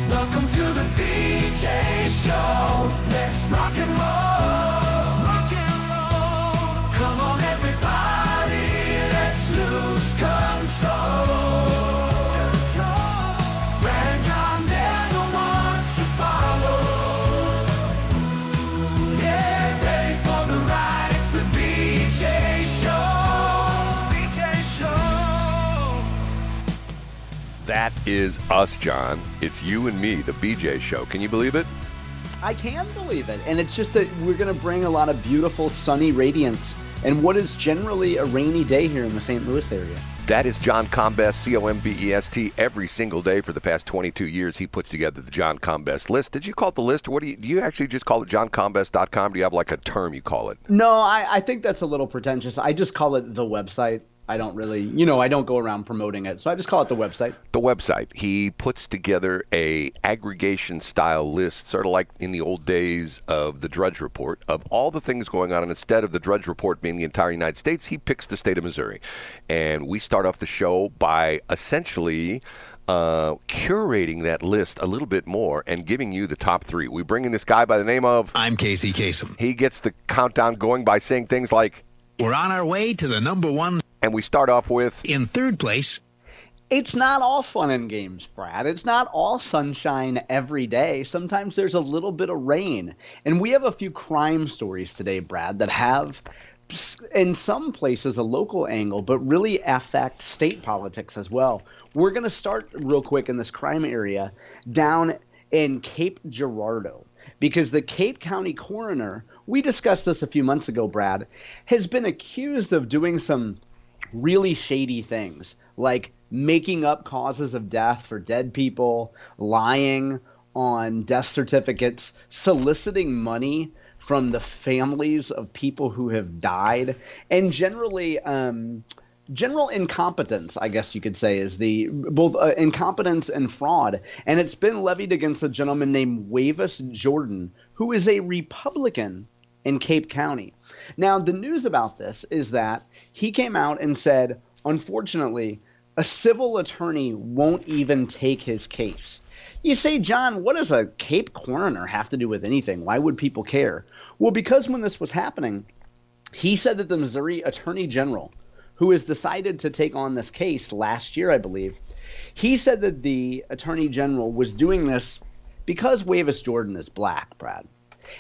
Welcome to the BJ Show. Let's rock and roll. Rock and roll. Come on, everybody. Let's lose control. Brad and John, they're the ones to follow. Yeah, ready for the ride. It's the BJ Show. BJ Show. That is us, John. It's you and me, the BJ Show. Can you believe it? I can believe it. And it's just that we're going to bring a lot of beautiful sunny radiance and what is generally a rainy day here in the St. Louis area. That is John Combest, C-O-M-B-E-S-T. Every single day for the past 22 years, he puts together the John Combest list. Did you call it the list, or what do you actually just call it johncombest.com? Do you have like a term you call it? No, I think that's a little pretentious. I just call it the website. I don't really, I don't go around promoting it. So I just call it the website. The website. He puts together a aggregation style list, sort of like in the old days of the Drudge Report, of all the things going on. And instead of the Drudge Report being the entire United States, he picks the state of Missouri. And we start off the show by essentially curating that list a little bit more and giving you the top three. We bring in this guy by the name of... I'm Casey Kasem. He gets the countdown going by saying things like... We're on our way to the number one. And we start off with... In third place. It's not all fun and games, Brad. It's not all sunshine every day. Sometimes there's a little bit of rain. And we have a few crime stories today, Brad, that have, in some places, a local angle, but really affect state politics as well. We're going to start real quick in this crime area down in Cape Girardeau, because the Cape County coroner, we discussed this a few months ago, Brad, has been accused of doing some really shady things, like making up causes of death for dead people, lying on death certificates, soliciting money from the families of people who have died, and generally general incompetence, I guess you could say, is the both incompetence and fraud. And it's been levied against a gentleman named Wavis Jordan, who is a Republican in Cape County. Now, the news about this is that he came out and said, unfortunately, a civil attorney won't even take his case. You say, John, what does a Cape coroner have to do with anything? Why would people care? Well, because when this was happening, he said that the Missouri Attorney General, who has decided to take on this case last year, I believe, he said that the Attorney General was doing this because Wavis Jordan is black, Brad.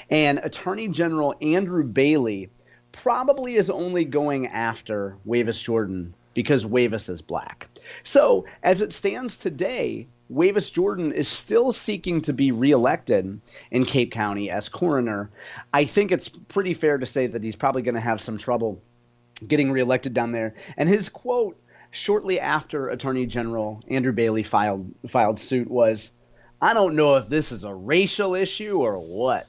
And Attorney General Andrew Bailey probably is only going after Wavis Jordan because Wavis is black. So as it stands today, Wavis Jordan is still seeking to be reelected in Cape County as coroner. I think it's pretty fair to say that he's probably going to have some trouble getting reelected down there. And his quote shortly after Attorney General Andrew Bailey filed suit was, "I don't know if this is a racial issue or what."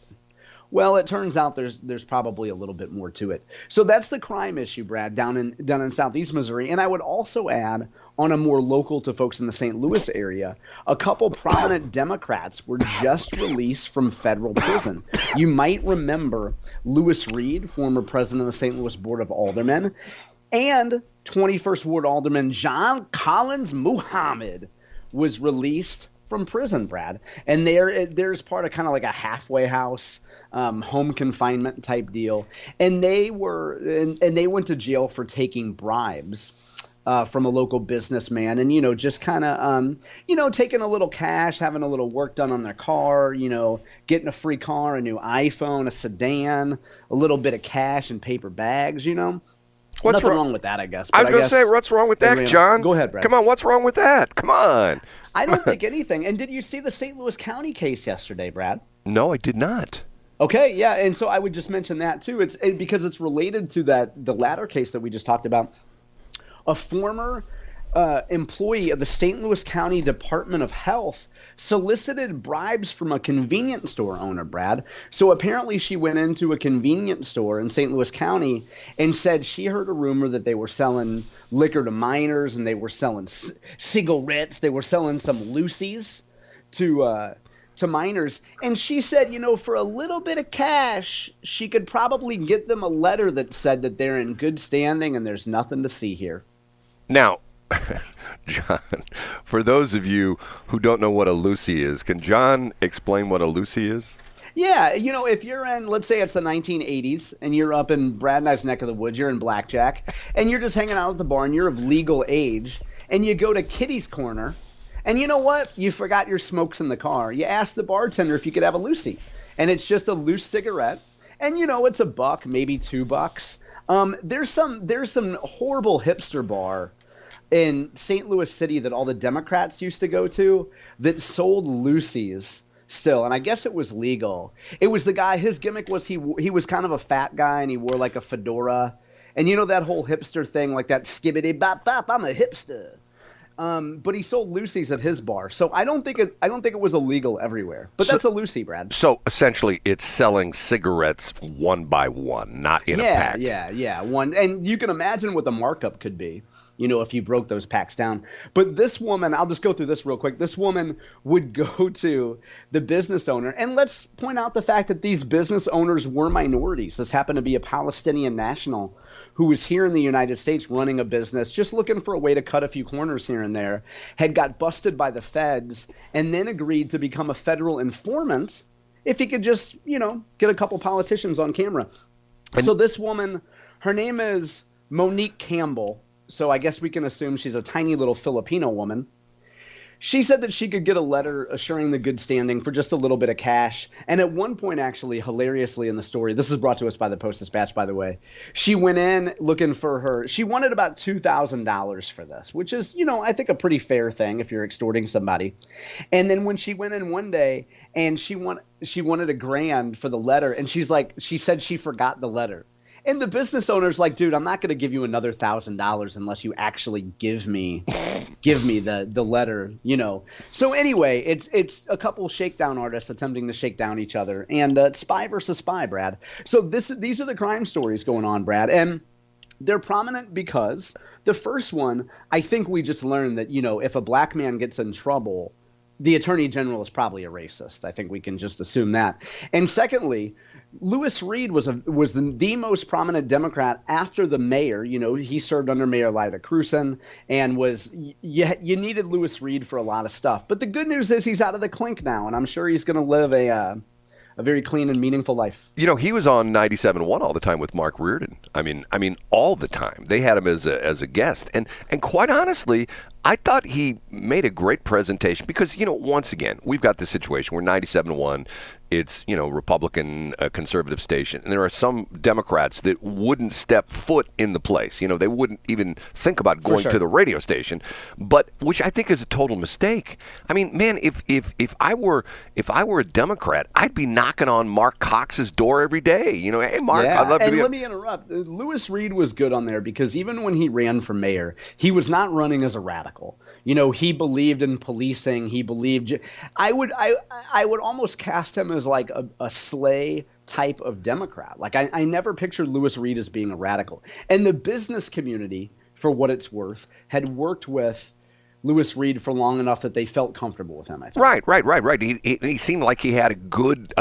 Well, it turns out there's probably a little bit more to it. So that's the crime issue, Brad, down in southeast Missouri. And I would also add, on a more local to folks in the St. Louis area, a couple prominent Democrats were just released from federal prison. You might remember Lewis Reed, former president of the St. Louis Board of Aldermen, and 21st Ward Alderman John Collins Muhammad was released from prison, Brad. And there's part of kind of like a halfway house, home confinement type deal. And they went to jail for taking bribes from a local businessman, and just kind of taking a little cash, having a little work done on their car, getting a free car, a new iPhone, a sedan, a little bit of cash in paper bags. What's Nothing wrong with that, I guess. I was going to say, what's wrong with that, John? Go ahead, Brad. Come on, what's wrong with that? Come on. I don't think anything. And did you see the St. Louis County case yesterday, Brad? No, I did not. Okay, yeah, and so I would just mention that too. It's because it's related to the latter case that we just talked about. A former employee of the St. Louis County Department of Health solicited bribes from a convenience store owner, Brad. So apparently she went into a convenience store in St. Louis County and said she heard a rumor that they were selling liquor to minors and they were selling cigarettes. They were selling some loosies to minors. And she said, for a little bit of cash, she could probably get them a letter that said that they're in good standing and there's nothing to see here. Now, John, for those of you who don't know what a loosie is, can John explain what a loosie is? Yeah, if you're in, let's say it's the 1980s, and you're up in Brad and I's neck of the woods, you're in Blackjack, and you're just hanging out at the bar, and you're of legal age, and you go to Kitty's Corner, and you know what? You forgot your smokes in the car. You ask the bartender if you could have a loosie, and it's just a loose cigarette, and it's $1, maybe $2. There's some horrible hipster bar in St. Louis City that all the Democrats used to go to that sold loosies still, and I guess it was legal. It was the guy, his gimmick was he was kind of a fat guy, and he wore like a fedora, and that whole hipster thing, like that skibbity bop bop, I'm a hipster. But he sold loosies at his bar, so I don't think it was illegal everywhere. But that's a loosie, Brad. So essentially, it's selling cigarettes one by one, not in a pack. Yeah, one, and you can imagine what the markup could be, if you broke those packs down. But this woman, I'll just go through this real quick. This woman would go to the business owner, and let's point out the fact that these business owners were minorities. This happened to be a Palestinian national who was here in the United States running a business, just looking for a way to cut a few corners here and there, had got busted by the feds, and then agreed to become a federal informant if he could just, get a couple politicians on camera. So this woman, her name is Monique Campbell, so I guess we can assume she's a tiny little Filipino woman. She said that she could get a letter assuring the good standing for just a little bit of cash. And at one point, actually, hilariously in the story, this is brought to us by the Post-Dispatch, by the way, she went in looking for she wanted about $2,000 for this, which is, I think a pretty fair thing if you're extorting somebody. And then when she went in one day and she wanted $1,000 for the letter, and she said she forgot the letter. And the business owner's like, dude, I'm not going to give you another $1,000 unless you actually give me the letter, So anyway, it's a couple shakedown artists attempting to shake down each other, and it's spy versus spy, Brad. So these are the crime stories going on, Brad, and they're prominent because the first one, I think we just learned that, if a black man gets in trouble, the attorney general is probably a racist. I think we can just assume that. And secondly, Lewis Reed was the most prominent Democrat after the mayor. He served under Mayor Lyda Crewson and you needed Lewis Reed for a lot of stuff. But the good news is he's out of the clink now, and I'm sure he's going to live a very clean and meaningful life. He was on 97.1 all the time with Mark Reardon. I mean, all the time. They had him as a guest, and quite honestly, I thought he made a great presentation because once again, we've got this situation where 97.1. It's, Republican conservative station. And there are some Democrats that wouldn't step foot in the place. They wouldn't even think about going to the radio station, but which I think is a total mistake. I mean, man, if I were a Democrat, I'd be knocking on Mark Cox's door every day. Hey, Mark, I'd love to be. And let me interrupt. Lewis Reed was good on there because even when he ran for mayor, he was not running as a radical. He believed in policing. He believed. I would almost cast him as like a sleigh type of Democrat. Like I never pictured Lewis Reed as being a radical. And the business community, for what it's worth, had worked with Lewis Reed for long enough that they felt comfortable with him, I think. Right. He seemed like he had a good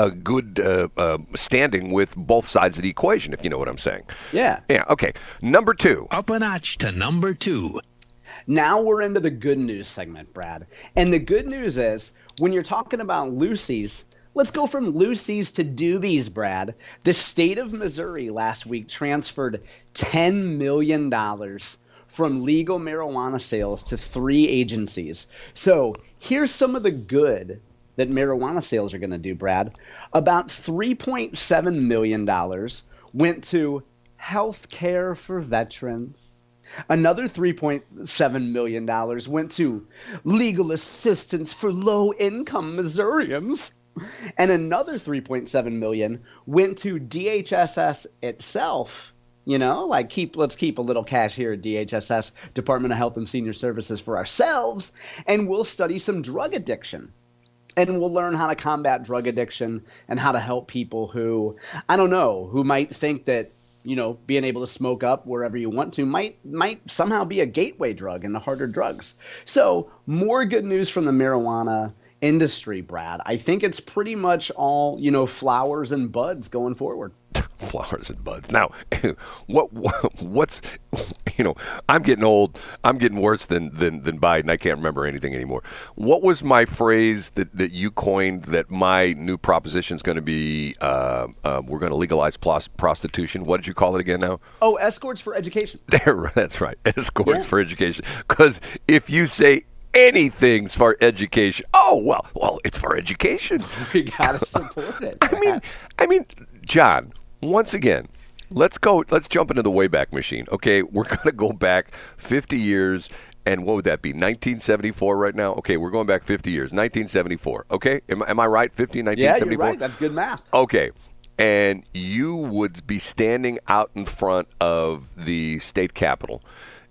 standing with both sides of the equation, if you know what I'm saying. Yeah. Yeah, okay. Number 2. Up a notch to number 2. Now we're into the good news segment, Brad. And the good news is when you're talking about loosies, let's go from loosies to doobies, Brad. The state of Missouri last week transferred $10 million from legal marijuana sales to 3 agencies. So here's some of the good that marijuana sales are going to do, Brad. About $3.7 million went to health care for veterans. Another $3.7 million went to legal assistance for low-income Missourians. And another $3.7 million went to DHSS itself. Let's keep a little cash here at DHSS, Department of Health and Senior Services, for ourselves, and we'll study some drug addiction. And we'll learn how to combat drug addiction and how to help people who might think that, being able to smoke up wherever you want to might somehow be a gateway drug into harder drugs. So more good news from the marijuana industry, Brad. I think it's pretty much all, flowers and buds going forward. Flowers and buds. Now, what's I'm getting old. I'm getting worse than Biden. I can't remember anything anymore. What was my phrase that you coined that my new proposition is going to be? We're going to legalize prostitution. What did you call it again now? Oh, escorts for education. That's right. Escorts for education. Because if you say anything's for education, well, it's for education. We gotta support it. I mean, John. Once again, let's jump into the Wayback Machine. Okay, we're going to go back 50 years, and what would that be, 1974 right now? Okay, we're going back 50 years, 1974. Okay, am I right, 1974? Yeah, you're right. That's good math. Okay, and you would be standing out in front of the state capitol,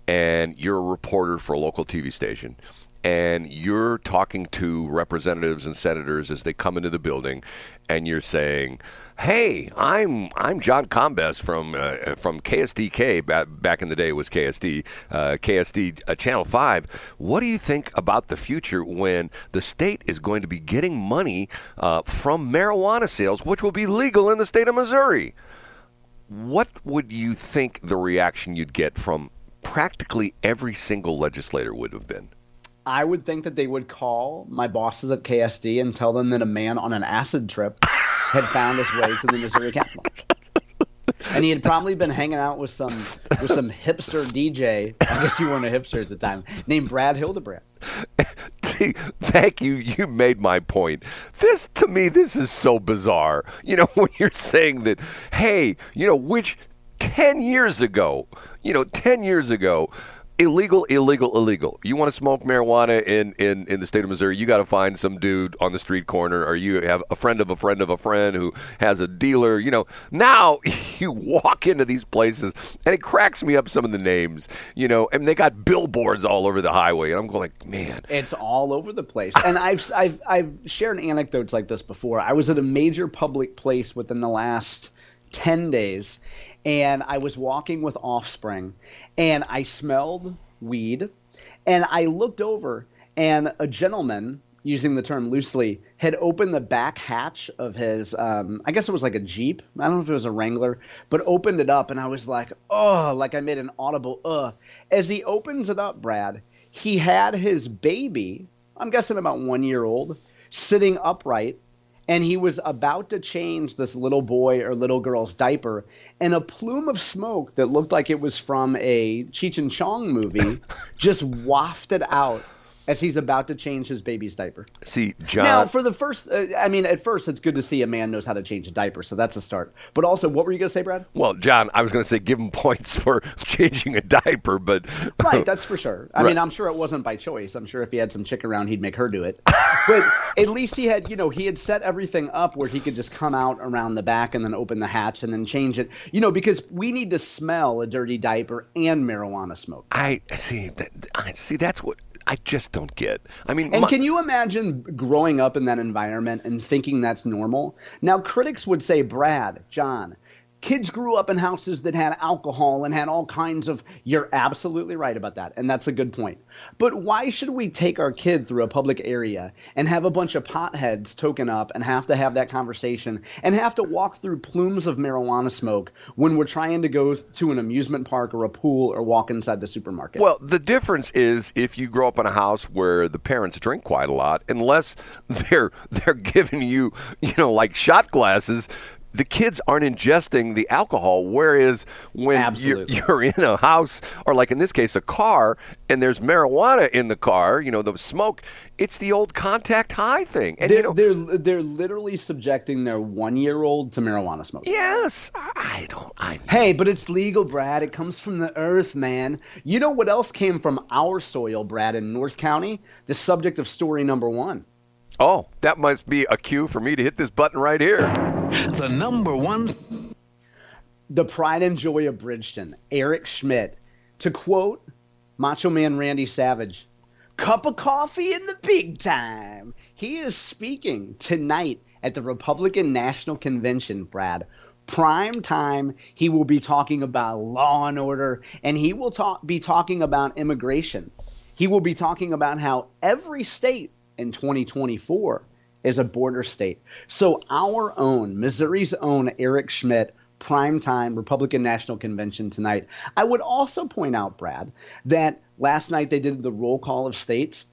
and you're a reporter for a local TV station, and you're talking to representatives and senators as they come into the building, and you're saying, "Hey, I'm John Combest from KSDK. Back in the day, it was KSD Channel 5. What do you think about the future when the state is going to be getting money from marijuana sales, which will be legal in the state of Missouri?" What would you think the reaction you'd get from practically every single legislator would have been? I would think that they would call my bosses at KSD and tell them that a man on an acid trip had found his way to the Missouri Capitol. And he had probably been hanging out with some hipster DJ. I guess you weren't a hipster at the time, named Brad Hildebrand. Thank you. You made my point. To me, this is so bizarre. When you're saying that, hey, which 10 years ago, illegal. You want to smoke marijuana in the state of Missouri, you got to find some dude on the street corner, or you have a friend of a friend of a friend who has a dealer. Now you walk into these places, and it cracks me up, some of the names, and they got billboards all over the highway, and I'm going like, man. It's all over the place. And I've shared anecdotes like this before. I was at a major public place within the last 10 days, and I was walking with Offspring, and I smelled weed, and I looked over, and a gentleman, using the term loosely, had opened the back hatch of his, I guess it was like a Jeep. I don't know if it was a Wrangler, but opened it up, and I was like, oh, like I made an audible. As he opens it up, Brad, he had his baby, I'm guessing about 1 year old, sitting upright, and he was about to change this little boy or little girl's diaper, and a plume of smoke that looked like it was from a Cheech and Chong movie just wafted out as he's about to change his baby's diaper. See, John. Now, for the first, at first, it's good to see a man knows how to change a diaper, so that's a start. But also, what were you going to say, Brad? Well, John, I was going to say give him points for changing a diaper, but. Right, that's for sure. I mean, I'm sure it wasn't by choice. I'm sure if he had some chick around, he'd make her do it. But at least he had set everything up where he could just come out around the back and then open the hatch and then change it. Because we need to smell a dirty diaper and marijuana smoke. I see. That's what I just don't get. I mean, and can you imagine growing up in that environment and thinking that's normal? Now, critics would say, Brad, John, kids grew up in houses that had alcohol and had all kinds of – you're absolutely right about that, and that's a good point. But why should we take our kid through a public area and have a bunch of potheads token up and have to have that conversation and have to walk through plumes of marijuana smoke when we're trying to go to an amusement park or a pool or walk inside the supermarket? Well, the difference is if you grow up in a house where the parents drink quite a lot, unless they're giving you, like shot glasses – the kids aren't ingesting the alcohol, whereas when you're in a house, or like in this case, a car, and there's marijuana in the car, the smoke, it's the old contact high thing. And they're literally subjecting their 1 year old to marijuana smoke. Yes. Hey, but it's legal, Brad. It comes from the earth, man. You know what else came from our soil, Brad, in North County? The subject of story number 1. Oh, that must be a cue for me to hit this button right here. The number 1. The pride and joy of Bridgeton, Eric Schmitt. To quote Macho Man Randy Savage, cup of coffee in the big time. He is speaking tonight at the Republican National Convention, Brad. Prime time. He will be talking about law and order, and he will be talking about immigration. He will be talking about how every state in 2024 is a border state. So our own, Missouri's own Eric Schmitt, primetime Republican National Convention tonight. I would also point out, Brad, that last night they did the roll call of states.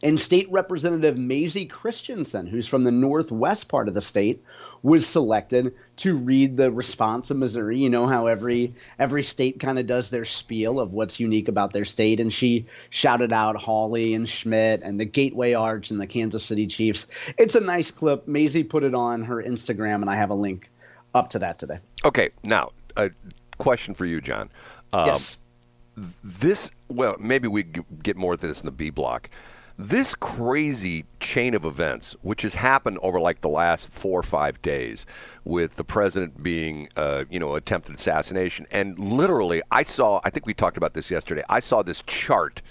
And State Representative Mazzie Christensen, who's from the northwest part of the state, was selected to read the response of Missouri. You know how every state kind of does their spiel of what's unique about their state. And she shouted out Hawley and Schmitt and the Gateway Arch and the Kansas City Chiefs. It's a nice clip. Mazzie put it on her Instagram, and I have a link up to that today. Okay, now, a question for you, John. Yes. Maybe we get more of this in the B block. This crazy chain of events, which has happened over like the last 4 or 5 days, with the president being, attempted assassination, and literally, I think we talked about this yesterday. I saw this chart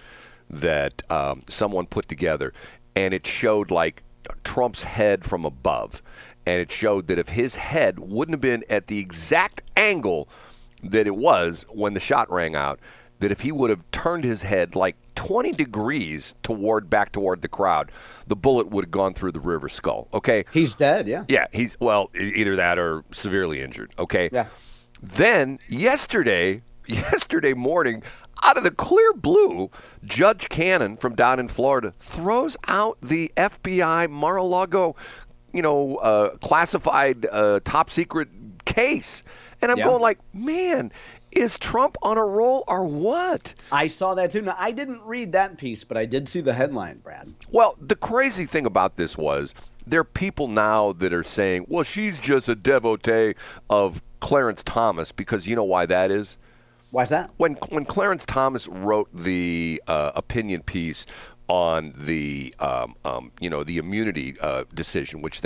that someone put together, and it showed like Trump's head from above, and it showed that if his head wouldn't have been at the exact angle that it was when the shot rang out, that if he would have turned his head like 20 degrees back toward the crowd, the bullet would have gone through the river skull. Okay. He's dead. Yeah. Yeah. He's either that or severely injured. Okay. Yeah. Then yesterday morning, out of the clear blue, Judge Cannon from down in Florida throws out the FBI Mar-a-Lago, classified top secret case. And I'm going like, man, is Trump on a roll or what? I saw that too. Now, I didn't read that piece, but I did see the headline, Brad. Well, the crazy thing about this was there are people now that are saying, well, she's just a devotee of Clarence Thomas, because you know why that is? Why is that? When Clarence Thomas wrote the opinion piece on the the immunity decision, which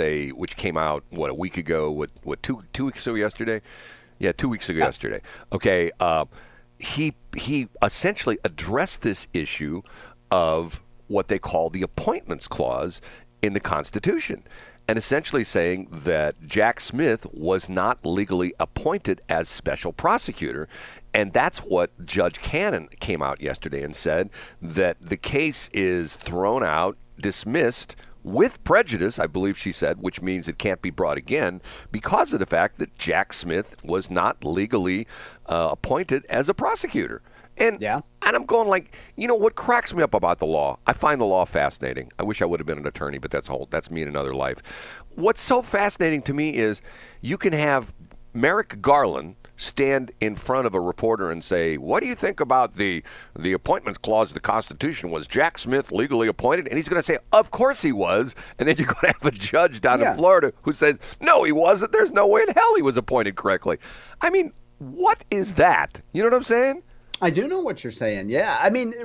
came out a week ago, two weeks ago yesterday. Yeah, 2 weeks ago yesterday. Okay, he essentially addressed this issue of what they call the appointments clause in the Constitution, and essentially saying that Jack Smith was not legally appointed as special prosecutor. And that's what Judge Cannon came out yesterday and said, that the case is thrown out, dismissed, with prejudice, I believe she said, which means it can't be brought again because of the fact that Jack Smith was not legally appointed as a prosecutor. And I'm going like, what cracks me up about the law? I find the law fascinating. I wish I would have been an attorney, but that's me in another life. What's so fascinating to me is you can have Merrick Garland stand in front of a reporter and say, what do you think about the appointments clause of the Constitution? Was Jack Smith legally appointed? And he's going to say, of course he was. And then you're going to have a judge down in Florida who says, no, he wasn't. There's no way in hell he was appointed correctly. I mean, what is that? You know what I'm saying? I do know what you're saying. Yeah. I mean,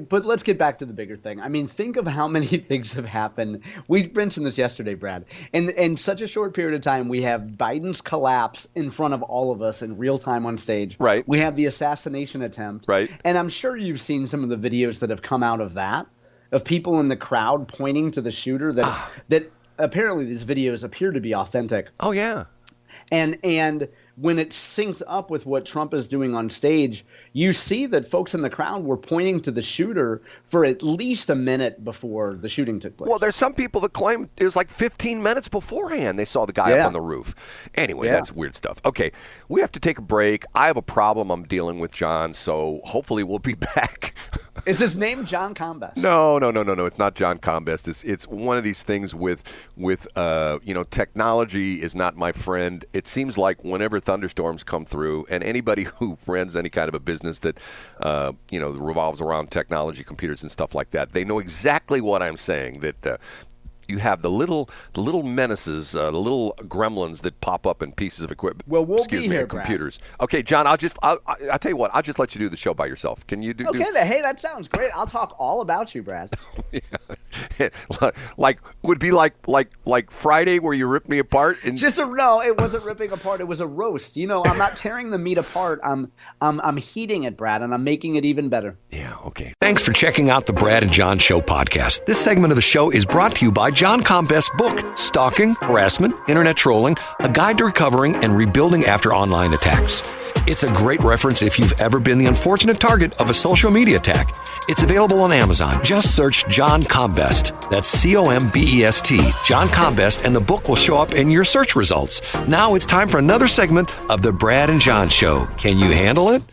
but let's get back to the bigger thing. I mean, think of how many things have happened. We mentioned this yesterday, Brad. In such a short period of time, we have Biden's collapse in front of all of us in real time on stage. Right. We have the assassination attempt. Right. And I'm sure you've seen some of the videos that have come out of that, of people in the crowd pointing to the shooter that apparently these videos appear to be authentic. Oh, yeah. And when it syncs up with what Trump is doing on stage, you see that folks in the crowd were pointing to the shooter for at least a minute before the shooting took place. Well, there's some people that claim it was like 15 minutes beforehand they saw the guy up on the roof. Anyway, that's weird stuff. Okay, we have to take a break. I have a problem I'm dealing with, John, so hopefully we'll be back. Is his name John Combest? No. It's not John Combest. It's one of these things with technology is not my friend. It seems like whenever thunderstorms come through, and anybody who runs any kind of a business that revolves around technology, computers and stuff like that, they know exactly what I'm saying, that you have the little menaces, the little gremlins that pop up in pieces of equipment. Well, we'll be here, computers. Brad. Okay, John, I'll tell you what, I'll just let you do the show by yourself. Can you do? Okay, hey, that sounds great. I'll talk all about you, Brad. Like would be like Friday where you ripped me apart. No, it wasn't ripping apart. It was a roast. I'm not tearing the meat apart. I'm heating it, Brad, and I'm making it even better. Yeah. Okay. Thanks for checking out the Brad and John Show podcast. This segment of the show is brought to you by John Combest's book, Stalking, Harassment, Internet Trolling, A Guide to Recovering and Rebuilding After Online Attacks. It's a great reference if you've ever been the unfortunate target of a social media attack. It's available on Amazon. Just search John Combest. That's COMBEST, John Combest, and the book will show up in your search results. Now it's time for another segment of the Brad and John Show. Can you handle it?